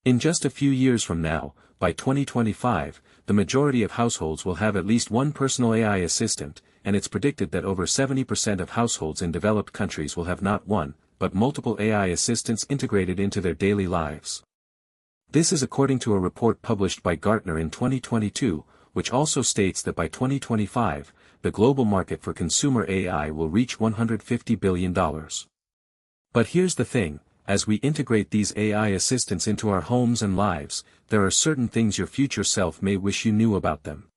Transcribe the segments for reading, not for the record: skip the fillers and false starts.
In just a few years from now, by 2025, the majority of households will have at least one personal AI assistant, and it's predicted that over 70% of households in developed countries will have not one, but multiple AI assistants integrated into their daily lives. This is according to a report published by Gartner in 2022, which also states that by 2025, the global market for consumer AI will reach $150 billion. But here's the thing, as we integrate these AI assistants into our homes and lives, there are certain things your future self may wish you knew about them.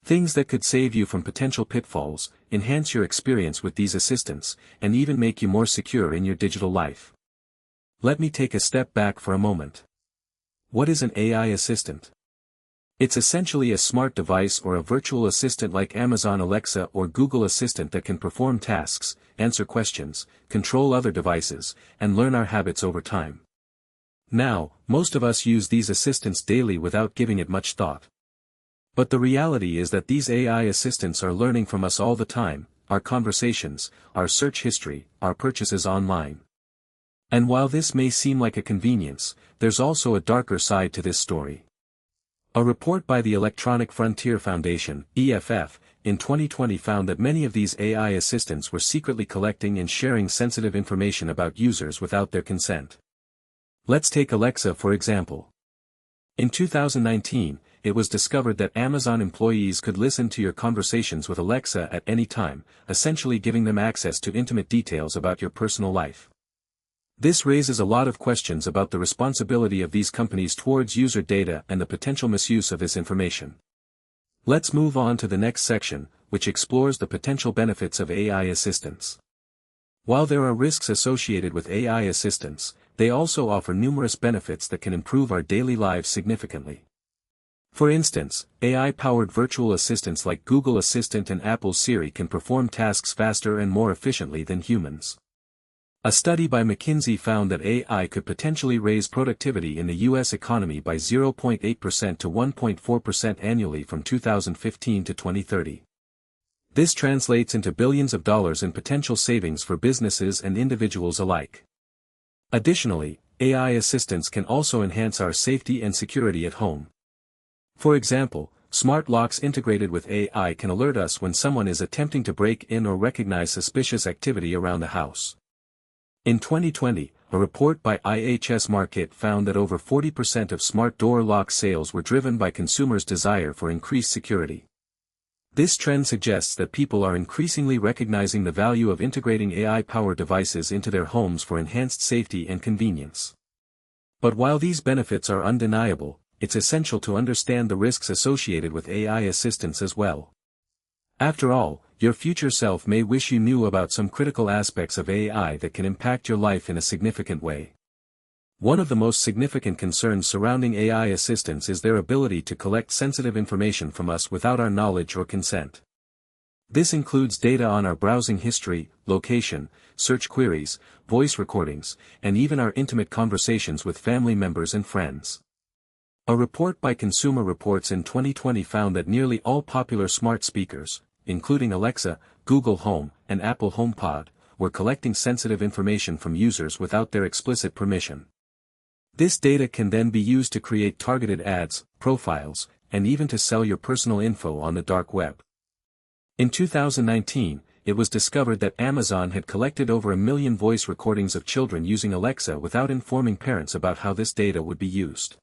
Things that could save you from potential pitfalls, enhance your experience with these assistants, and even make you more secure in your digital life. Let me take a step back for a moment. What is an AI assistant? It's essentially a smart device or a virtual assistant like Amazon Alexa or Google Assistant that can perform tasks, answer questions, control other devices, and learn our habits over time. Now, most of us use these assistants daily without giving it much thought. But the reality is that these AI assistants are learning from us all the time, our conversations, our search history, our purchases online. And while this may seem like a convenience, there's also a darker side to this story. A report by the Electronic Frontier Foundation, EFF, in 2020 found that many of these AI assistants were secretly collecting and sharing sensitive information about users without their consent. Let's take Alexa for example. In 2019, it was discovered that Amazon employees could listen to your conversations with Alexa at any time, essentially giving them access to intimate details about your personal life. This raises a lot of questions about the responsibility of these companies towards user data and the potential misuse of this information. Let's move on to the next section, which explores the potential benefits of AI assistants. While there are risks associated with AI assistants, they also offer numerous benefits that can improve our daily lives significantly. For instance, AI-powered virtual assistants like Google Assistant and Apple's Siri can perform tasks faster and more efficiently than humans. A study by McKinsey found that AI could potentially raise productivity in the U.S. economy by 0.8% to 1.4% annually from 2015 to 2030. This translates into billions of dollars in potential savings for businesses and individuals alike. Additionally, AI assistants can also enhance our safety and security at home. For example, smart locks integrated with AI can alert us when someone is attempting to break in or recognize suspicious activity around the house. In 2020, a report by IHS Markit found that over 40% of smart door lock sales were driven by consumers' desire for increased security. This trend suggests that people are increasingly recognizing the value of integrating AI-powered devices into their homes for enhanced safety and convenience. But while these benefits are undeniable, it's essential to understand the risks associated with AI assistants as well. After all, your future self may wish you knew about some critical aspects of AI that can impact your life in a significant way. One of the most significant concerns surrounding AI assistants is their ability to collect sensitive information from us without our knowledge or consent. This includes data on our browsing history, location, search queries, voice recordings, and even our intimate conversations with family members and friends. A report by Consumer Reports in 2020 found that nearly all popular smart speakers, including Alexa, Google Home, and Apple HomePod, were collecting sensitive information from users without their explicit permission. This data can then be used to create targeted ads, profiles, and even to sell your personal info on the dark web. In 2019, it was discovered that Amazon had collected over 1 million voice recordings of children using Alexa without informing parents about how this data would be used.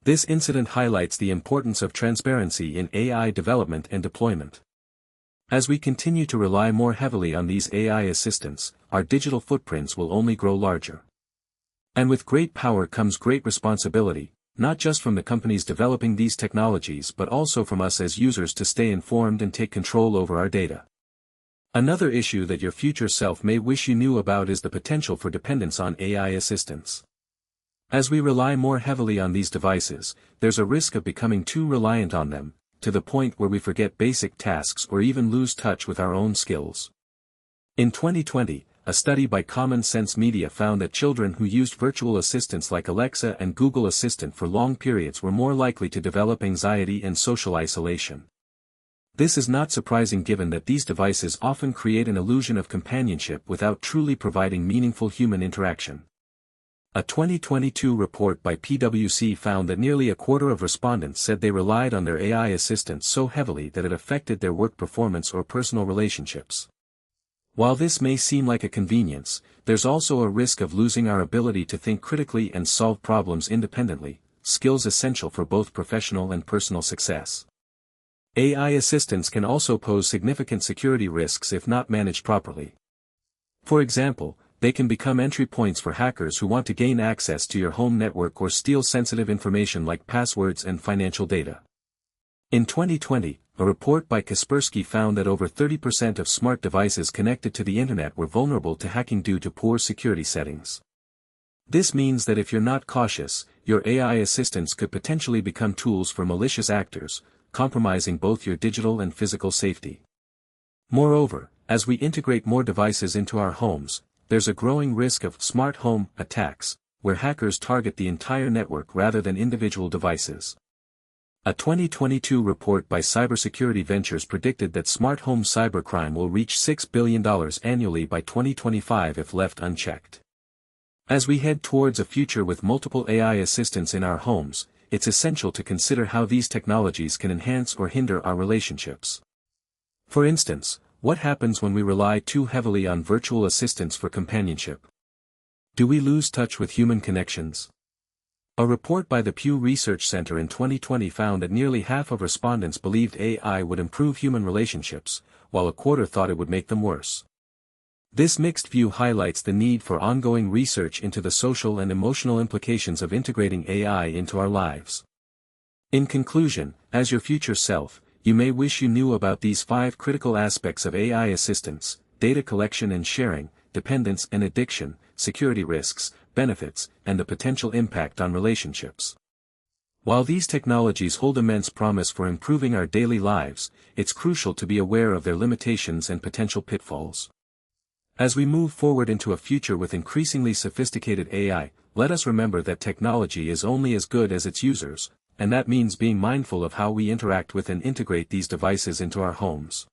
This incident highlights the importance of transparency in AI development and deployment. As we continue to rely more heavily on these AI assistants, our digital footprints will only grow larger. And with great power comes great responsibility, not just from the companies developing these technologies but also from us as users to stay informed and take control over our data. Another issue that your future self may wish you knew about is the potential for dependence on AI assistants. As we rely more heavily on these devices, there's a risk of becoming too reliant on them, to the point where we forget basic tasks or even lose touch with our own skills. In 2020, a study by Common Sense Media found that children who used virtual assistants like Alexa and Google Assistant for long periods were more likely to develop anxiety and social isolation. This is not surprising given that these devices often create an illusion of companionship without truly providing meaningful human interaction. A 2022 report by PwC found that nearly a quarter of respondents said they relied on their AI assistants so heavily that it affected their work performance or personal relationships. While this may seem like a convenience, there's also a risk of losing our ability to think critically and solve problems independently, skills essential for both professional and personal success. AI assistants can also pose significant security risks if not managed properly. For example, they can become entry points for hackers who want to gain access to your home network or steal sensitive information like passwords and financial data. In 2020, a report by Kaspersky found that over 30% of smart devices connected to the internet were vulnerable to hacking due to poor security settings. This means that if you're not cautious, your AI assistants could potentially become tools for malicious actors, compromising both your digital and physical safety. Moreover, as we integrate more devices into our homes, there's a growing risk of smart home attacks, where hackers target the entire network rather than individual devices. A 2022 report by Cybersecurity Ventures predicted that smart home cybercrime will reach $6 billion annually by 2025 if left unchecked. As we head towards a future with multiple AI assistants in our homes, it's essential to consider how these technologies can enhance or hinder our relationships. For instance, what happens when we rely too heavily on virtual assistants for companionship? Do we lose touch with human connections? A report by the Pew Research Center in 2020 found that nearly half of respondents believed AI would improve human relationships, while a quarter thought it would make them worse. This mixed view highlights the need for ongoing research into the social and emotional implications of integrating AI into our lives. In conclusion, as your future self, you may wish you knew about these 5 critical aspects of AI assistance: data collection and sharing, dependence and addiction, security risks, benefits, and the potential impact on relationships. While these technologies hold immense promise for improving our daily lives, it's crucial to be aware of their limitations and potential pitfalls. As we move forward into a future with increasingly sophisticated AI, let us remember that technology is only as good as its users, and that means being mindful of how we interact with and integrate these devices into our homes.